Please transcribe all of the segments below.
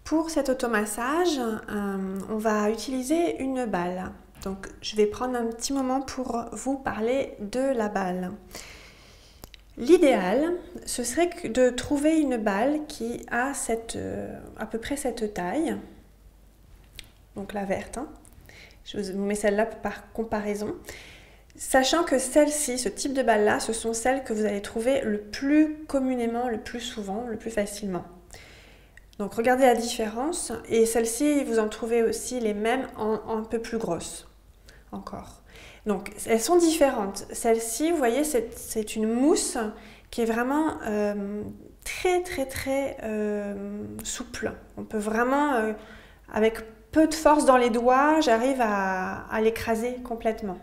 Pour cet automassage, on va utiliser une balle. Donc, je vais prendre un petit moment pour vous parler de la balle. L'idéal, ce serait de trouver une balle qui a à peu près cette taille. Donc la verte. Hein. Je vous mets celle-là par comparaison. Sachant que celle-ci, ce type de balle-là, ce sont celles que vous allez trouver le plus communément, le plus souvent, le plus facilement. Donc regardez la différence, et celles-ci, vous en trouvez aussi les mêmes en un peu plus grosses, encore. Donc elles sont différentes. Celle-ci, vous voyez, c'est une mousse qui est vraiment très souple. On peut vraiment, avec peu de force dans les doigts, j'arrive à l'écraser complètement.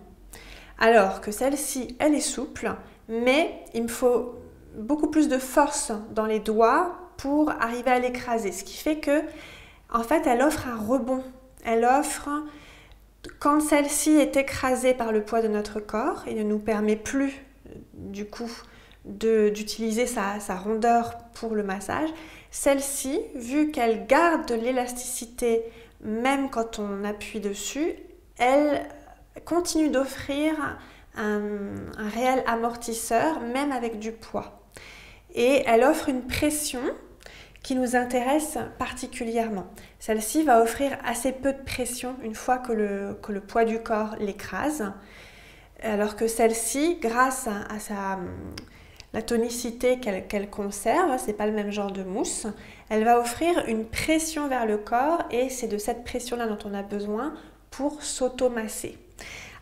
Alors que celle-ci, elle est souple, mais il me faut beaucoup plus de force dans les doigts pour arriver à l'écraser. Ce qui fait que, en fait, elle offre un rebond. Elle offre, quand celle-ci est écrasée par le poids de notre corps et ne nous permet plus, du coup, d'utiliser sa rondeur pour le massage, celle-ci, vu qu'elle garde de l'élasticité même quand on appuie dessus, elle continue d'offrir un réel amortisseur, même avec du poids. Et elle offre une pression qui nous intéresse particulièrement. Celle-ci va offrir assez peu de pression une fois que le poids du corps l'écrase, alors que celle-ci, grâce à la tonicité qu'elle conserve, c'est pas le même genre de mousse, elle va offrir une pression vers le corps et c'est de cette pression-là dont on a besoin pour s'automasser.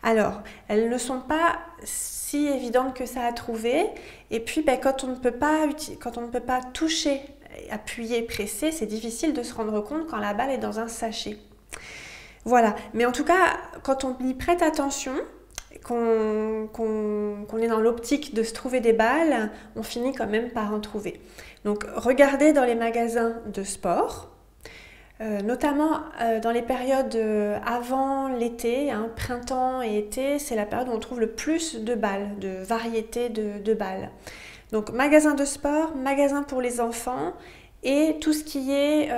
Alors, elles ne sont pas si évidentes que ça à trouver. Et puis, quand on ne peut pas toucher, appuyer, presser, c'est difficile de se rendre compte quand la balle est dans un sachet. Voilà. Mais en tout cas, quand on y prête attention, qu'on est dans l'optique de se trouver des balles, on finit quand même par en trouver. Donc, regardez dans les magasins de sport. Notamment dans les périodes avant l'été, hein, printemps et été, c'est la période où on trouve le plus de balles, de variétés de balles. Donc magasin de sport, magasin pour les enfants et tout ce qui est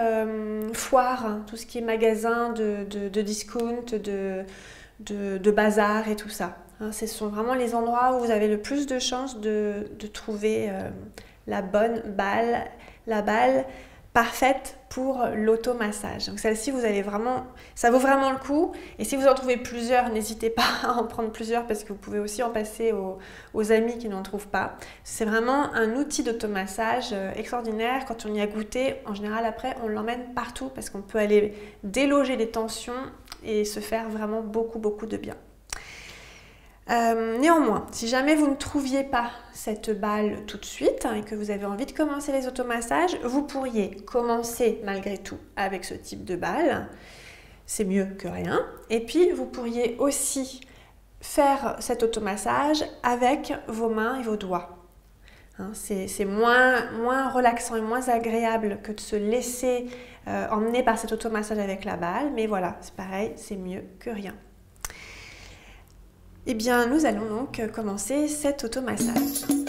foire, hein, tout ce qui est magasin de discount, de bazar et tout ça. Hein, ce sont vraiment les endroits où vous avez le plus de chances de trouver la bonne balle, la balle parfaite pour l'automassage. Donc celle-ci, ça vaut vraiment le coup. Et si vous en trouvez plusieurs, n'hésitez pas à en prendre plusieurs parce que vous pouvez aussi en passer aux amis qui n'en trouvent pas. C'est vraiment un outil d'automassage extraordinaire. Quand on y a goûté, en général après, on l'emmène partout parce qu'on peut aller déloger les tensions et se faire vraiment beaucoup de bien. Néanmoins, si jamais vous ne trouviez pas cette balle tout de suite et que vous avez envie de commencer les automassages, vous pourriez commencer malgré tout avec ce type de balle. C'est mieux que rien. Et puis, vous pourriez aussi faire cet automassage avec vos mains et vos doigts. Hein, c'est moins relaxant et moins agréable que de se laisser emmener par cet automassage avec la balle. Mais voilà, c'est pareil, c'est mieux que rien. Eh bien, nous allons donc commencer cet automassage.